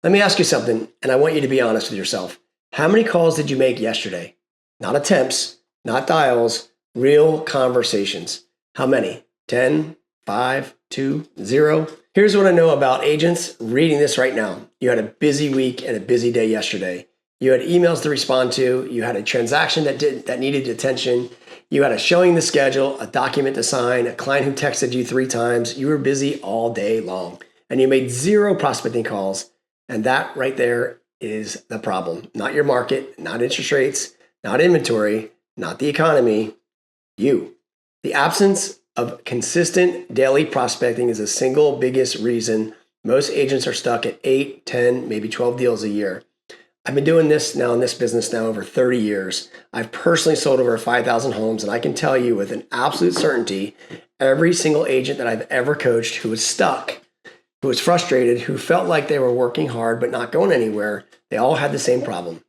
Let me ask you something, and I want you to be honest with yourself. How many calls did you make yesterday? Not attempts, not dials, real conversations. How many? 10, 5, 2, 0? Here's what I know about agents reading this right now. You had a busy week and a busy day yesterday. You had emails to respond to. You had a transaction that needed attention. You had a showing the schedule, a document to sign, a client who texted you 3 times. You were busy all day long, and you made 0 prospecting calls. And that right there is the problem. Not your market, not interest rates, not inventory, not the economy, you. The absence of consistent daily prospecting is the single biggest reason most agents are stuck at 8, 10, maybe 12 deals a year. I've been doing this now in this business now over 30 years. I've personally sold over 5,000 homes, and I can tell you with an absolute certainty, every single agent that I've ever coached who was stuck, who was frustrated, who felt like they were working hard but not going anywhere, they all had the same problem.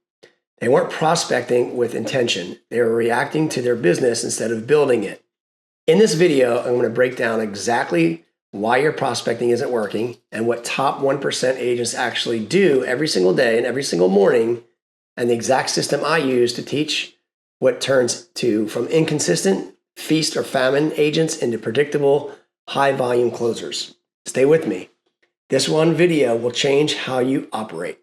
They weren't prospecting with intention. They were reacting to their business instead of building it. In this video, I'm going to break down exactly why your prospecting isn't working and what top 1% agents actually do every single day and every single morning, and the exact system I use to teach what turns to from inconsistent feast or famine agents into predictable high volume closers. Stay with me. This one video will change how you operate.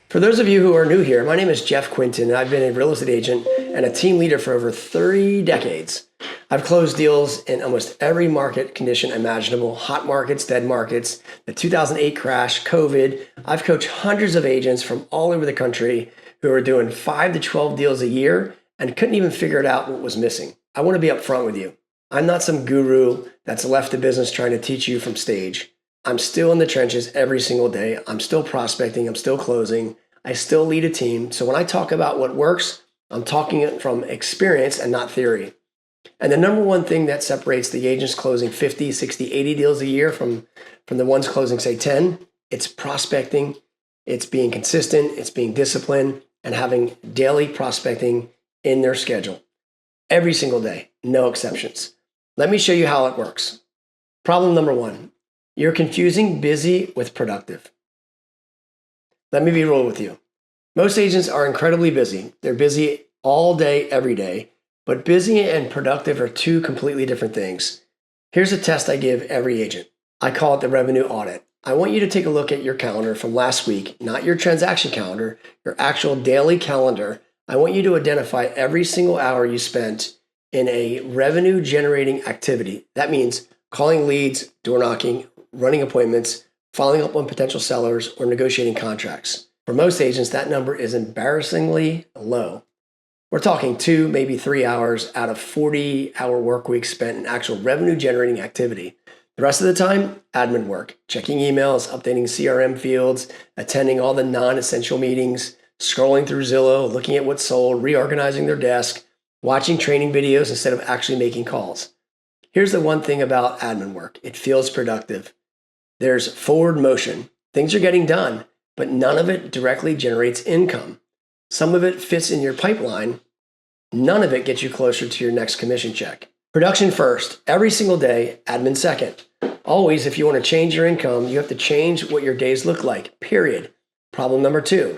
For those of you who are new here, my name is Jeff Quinton, and I've been a real estate agent and a team leader for over 30 decades. I've closed deals in almost every market condition imaginable, hot markets, dead markets, the 2008 crash, COVID. I've coached hundreds of agents from all over the country who are doing 5 to 12 deals a year and couldn't even figure it out what was missing. I want to be upfront with you. I'm not some guru that's left the business trying to teach you from stage. I'm still in the trenches every single day. I'm still prospecting. I'm still closing. I still lead a team. So when I talk about what works, I'm talking it from experience and not theory. And the number one thing that separates the agents closing 50, 60, 80 deals a year from the ones closing, say, 10, it's prospecting, it's being consistent, it's being disciplined, and having daily prospecting in their schedule. Every single day, no exceptions. Let me show you how it works. Problem number 1, you're confusing busy with productive. Let me be real with you. Most agents are incredibly busy. They're busy all day, every day, but busy and productive are 2 completely different things. Here's a test I give every agent. I call it the Revenue Audit. I want you to take a look at your calendar from last week, not your transaction calendar, your actual daily calendar. I want you to identify every single hour you spent in a revenue generating activity. That means calling leads, door knocking, running appointments, following up on potential sellers, or negotiating contracts. For most agents, that number is embarrassingly low. We're talking 2, maybe 3 hours out of 40-hour work weeks spent in actual revenue generating activity. The rest of the time, admin work, checking emails, updating CRM fields, attending all the non-essential meetings, scrolling through Zillow, looking at what's sold, reorganizing their desk, watching training videos instead of actually making calls. Here's the one thing about admin work. It feels productive. There's forward motion. Things are getting done, but none of it directly generates income. Some of it fits in your pipeline. None of it gets you closer to your next commission check. Production first, every single day, admin second. Always, if you want to change your income, you have to change what your days look like, period. Problem number 2,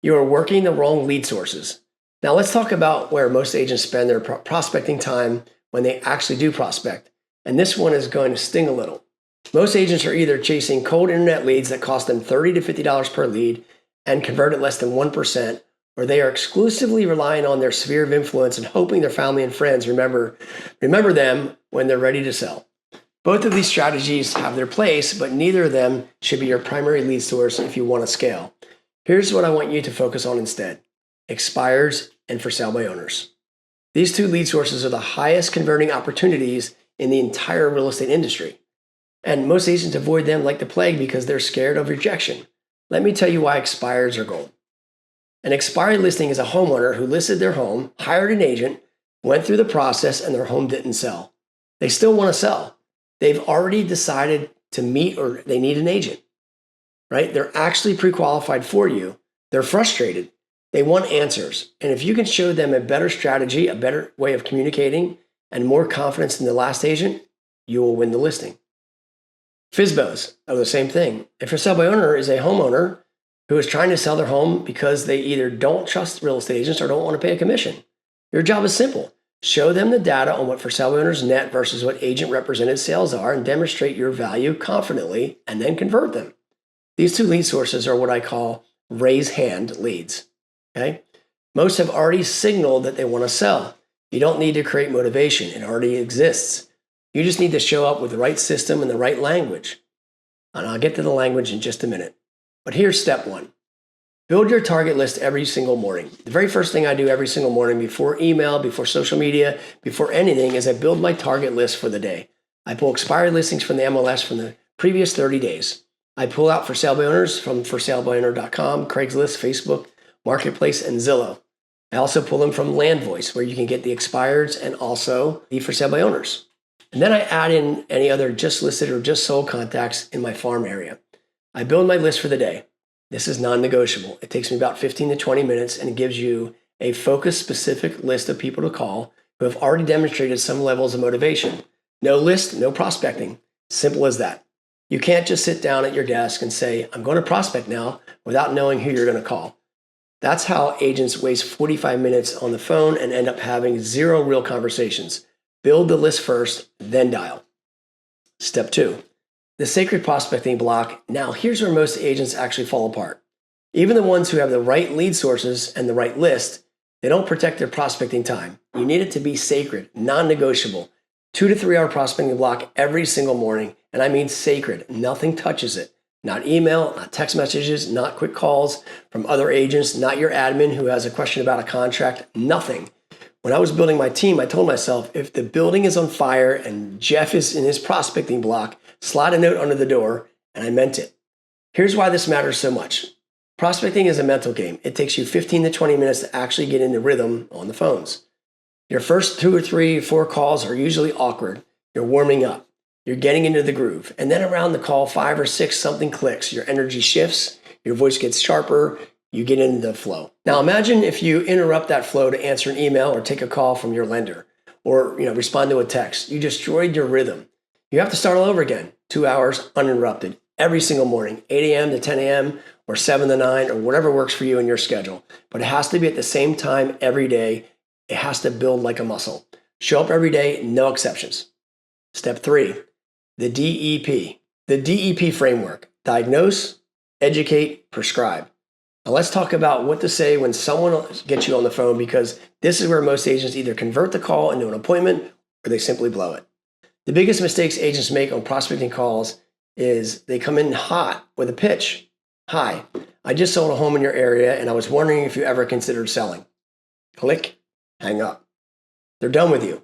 you are working the wrong lead sources. Now let's talk about where most agents spend their prospecting time when they actually do prospect. And this one is going to sting a little. Most agents are either chasing cold internet leads that cost them $30 to $50 per lead and convert at less than 1%, or they are exclusively relying on their sphere of influence and hoping their family and friends remember them when they're ready to sell. Both of these strategies have their place, but neither of them should be your primary lead source if you want to scale. Here's what I want you to focus on instead: expires and for sale by owners. These 2 lead sources are the highest converting opportunities in the entire real estate industry. And most agents avoid them like the plague because they're scared of rejection. Let me tell you why expires are gold. An expired listing is a homeowner who listed their home, hired an agent, went through the process, and their home didn't sell. They still want to sell. They've already decided to meet or they need an agent, right? They're actually pre-qualified for you. They're frustrated. They want answers. And if you can show them a better strategy, a better way of communicating, and more confidence in the last agent, you will win the listing. FSBOs are the same thing. If your sell by owner is a homeowner who is trying to sell their home because they either don't trust real estate agents or don't want to pay a commission, your job is simple. Show them the data on what for sale by owners net versus what agent represented sales are and demonstrate your value confidently and then convert them. These two lead sources are what I call raise hand leads. Okay? Most have already signaled that they want to sell. You don't need to create motivation. It already exists. You just need to show up with the right system and the right language. And I'll get to the language in just a minute. But here's step one. Build your target list every single morning. The very first thing I do every single morning before email, before social media, before anything is I build my target list for the day. I pull expired listings from the MLS from the previous 30 days. I pull out for sale by owners from forsalebyowner.com, Craigslist, Facebook, Marketplace, and Zillow. I also pull them from Land Voice, where you can get the expires and also the for sale by owners. And then I add in any other just listed or just sold contacts in my farm area. I build my list for the day. This is non-negotiable. It takes me about 15 to 20 minutes and it gives you a focused, specific list of people to call who have already demonstrated some levels of motivation. No list, no prospecting. Simple as that. You can't just sit down at your desk and say, I'm going to prospect now without knowing who you're going to call. That's how agents waste 45 minutes on the phone and end up having zero real conversations. Build the list first, then dial. Step two. The sacred prospecting block. Now, here's where most agents actually fall apart. Even the ones who have the right lead sources and the right list, they don't protect their prospecting time. You need it to be sacred, non-negotiable. 2 to 3 hour prospecting block every single morning. And I mean sacred. Nothing touches it. Not email, not text messages, not quick calls from other agents, not your admin who has a question about a contract, nothing. When I was building my team, I told myself, if the building is on fire and Jeff is in his prospecting block, slide a note under the door, and I meant it. Here's why this matters so much. Prospecting is a mental game. It takes you 15 to 20 minutes to actually get into rhythm on the phones. Your first 2 or 3 or 4 calls are usually awkward. You're warming up. You're getting into the groove. And then around the call 5 or 6, something clicks. Your energy shifts. Your voice gets sharper. You get into the flow. Now imagine if you interrupt that flow to answer an email or take a call from your lender or respond to a text. You destroyed your rhythm. You have to start all over again, 2 hours uninterrupted, every single morning, 8 a.m. to 10 a.m. or 7 to 9 or whatever works for you in your schedule. But it has to be at the same time every day. It has to build like a muscle. Show up every day, no exceptions. Step 3, the DEP. The DEP framework: diagnose, educate, prescribe. Now let's talk about what to say when someone gets you on the phone, because this is where most agents either convert the call into an appointment or they simply blow it. The biggest mistakes agents make on prospecting calls is they come in hot with a pitch. Hi, I just sold a home in your area and I was wondering if you ever considered selling. Click, hang up. They're done with you.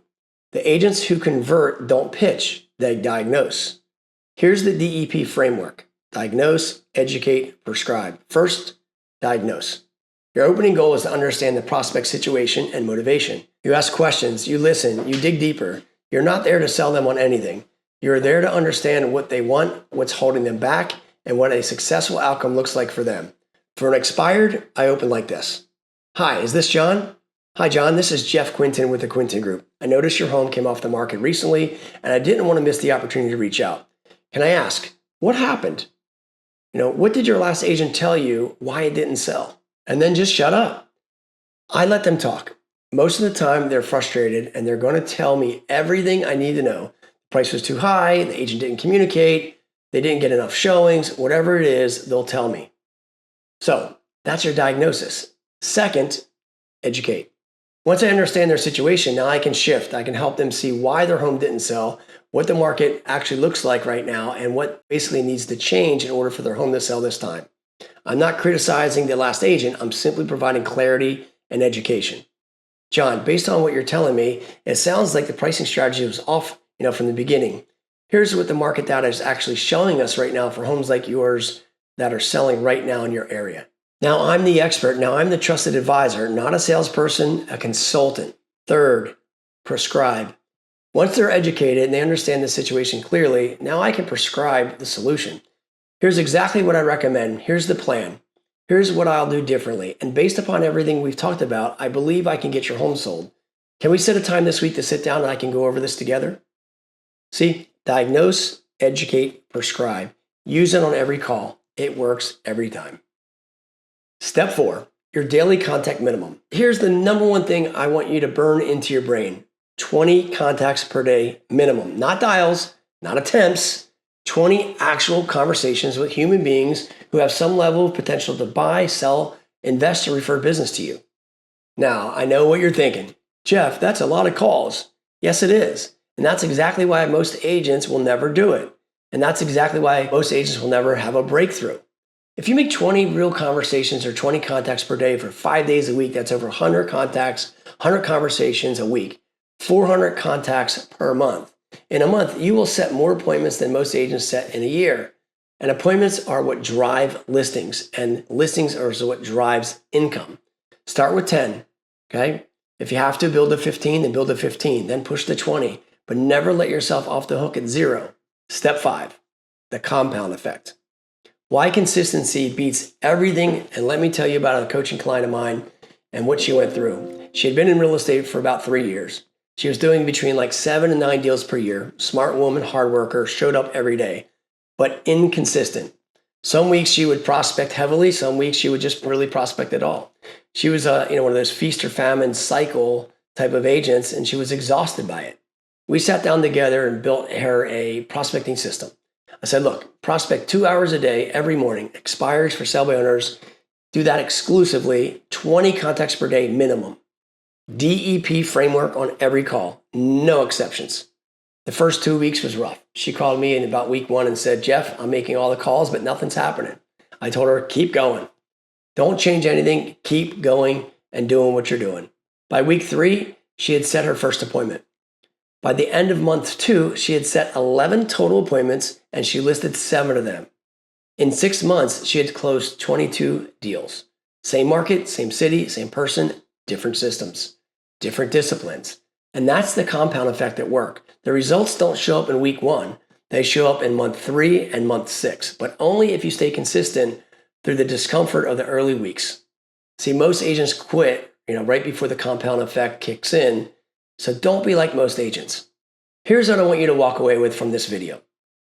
The agents who convert don't pitch, they diagnose. Here's the DEP framework: diagnose, educate, prescribe. First, diagnose. Your opening goal is to understand the prospect situation and motivation. You ask questions, you listen, you dig deeper. You're not there to sell them on anything. You're there to understand what they want, what's holding them back, and what a successful outcome looks like for them. For an expired, I open like this. Hi, is this John? Hi, John. This is Jeff Quinton with the Quinton Group. I noticed your home came off the market recently, and I didn't want to miss the opportunity to reach out. Can I ask, what happened? What did your last agent tell you why it didn't sell? And then just shut up. I let them talk. Most of the time, they're frustrated, and they're going to tell me everything I need to know. The price was too high, the agent didn't communicate, they didn't get enough showings, whatever it is, they'll tell me. So that's your diagnosis. Second, educate. Once I understand their situation, now I can shift. I can help them see why their home didn't sell, what the market actually looks like right now, and what basically needs to change in order for their home to sell this time. I'm not criticizing the last agent. I'm simply providing clarity and education. John, based on what you're telling me, it sounds like the pricing strategy was off, from the beginning. Here's what the market data is actually showing us right now for homes like yours that are selling right now in your area. Now I'm the expert. Now I'm the trusted advisor, not a salesperson, a consultant. Third, prescribe. Once they're educated and they understand the situation clearly, now I can prescribe the solution. Here's exactly what I recommend. Here's the plan. Here's what I'll do differently. And based upon everything we've talked about, I believe I can get your home sold. Can we set a time this week to sit down and I can go over this together? See, diagnose, educate, prescribe. Use it on every call. It works every time. Step 4, your daily contact minimum. Here's the number one thing I want you to burn into your brain. 20 contacts per day minimum. Not dials, not attempts, 20 actual conversations with human beings who have some level of potential to buy, sell, invest, or refer business to you. Now, I know what you're thinking. Jeff, that's a lot of calls. Yes, it is. And that's exactly why most agents will never do it. And that's exactly why most agents will never have a breakthrough. If you make 20 real conversations or 20 contacts per day for 5 days a week, that's over 100 contacts, 100 conversations a week, 400 contacts per month. In a month, you will set more appointments than most agents set in a year. And appointments are what drive listings, and listings are what drives income. Start with 10, okay? If you have to build a 15, then build a 15, then push to 20, but never let yourself off the hook at 0. Step 5, the compound effect. Why consistency beats everything, and let me tell you about a coaching client of mine and what she went through. She had been in real estate for about 3 years. She was doing between like 7 and 9 deals per year. Smart woman, hard worker, showed up every day, but inconsistent. Some weeks she would prospect heavily. Some weeks she would just really prospect at all. She was one of those feast or famine cycle type of agents, and she was exhausted by it. We sat down together and built her a prospecting system. I said, look, prospect 2 hours a day every morning, expires for sale by owners. Do that exclusively, 20 contacts per day minimum. DEP framework on every call, no exceptions. The first 2 weeks was rough. She called me in about week 1 and said, Jeff, I'm making all the calls, but nothing's happening. I told her, keep going. Don't change anything. Keep going and doing what you're doing. By week 3, she had set her first appointment. By the end of month 2, she had set 11 total appointments and she listed 7 of them. In 6 months, she had closed 22 deals. Same market, same city, same person, different systems, different disciplines. And that's the compound effect at work. The results don't show up in week 1. They show up in month 3 and month 6, but only if you stay consistent through the discomfort of the early weeks. See, most agents quit, right before the compound effect kicks in. So don't be like most agents. Here's what I want you to walk away with from this video.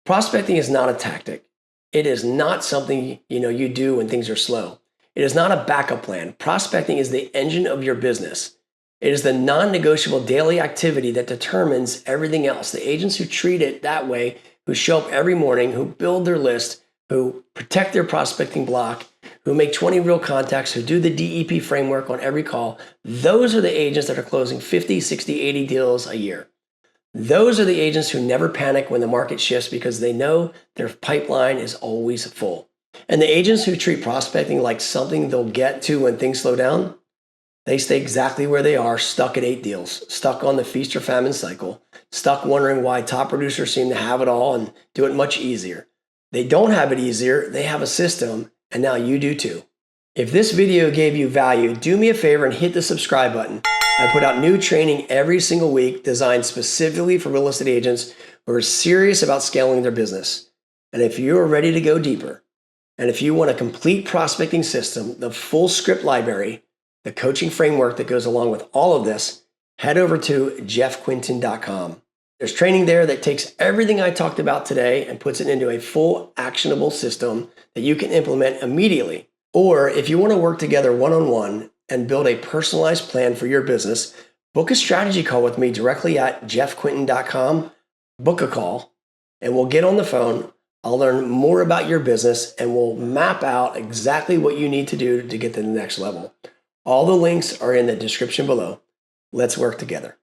Prospecting is not a tactic. It is not something you do when things are slow. It is not a backup plan. Prospecting is the engine of your business. It is the non-negotiable daily activity that determines everything else. The agents who treat it that way, who show up every morning, who build their list, who protect their prospecting block, who make 20 real contacts, who do the DEP framework on every call, those are the agents that are closing 50, 60, 80 deals a year. Those are the agents who never panic when the market shifts because they know their pipeline is always full. And the agents who treat prospecting like something they'll get to when things slow down, they stay exactly where they are, stuck at 8 deals, stuck on the feast or famine cycle, stuck wondering why top producers seem to have it all and do it much easier. They don't have it easier, they have a system, and now you do too. If this video gave you value, do me a favor and hit the subscribe button. I put out new training every single week designed specifically for real estate agents who are serious about scaling their business. And if you are ready to go deeper, and if you want a complete prospecting system, the full script library, the coaching framework that goes along with all of this, head over to jeffquinton.com. There's training there that takes everything I talked about today and puts it into a full actionable system that you can implement immediately. Or if you want to work together one-on-one and build a personalized plan for your business, book a strategy call with me directly at jeffquinton.com. Book a call and we'll get on the phone. I'll learn more about your business and we'll map out exactly what you need to do to get to the next level. All the links are in the description below. Let's work together.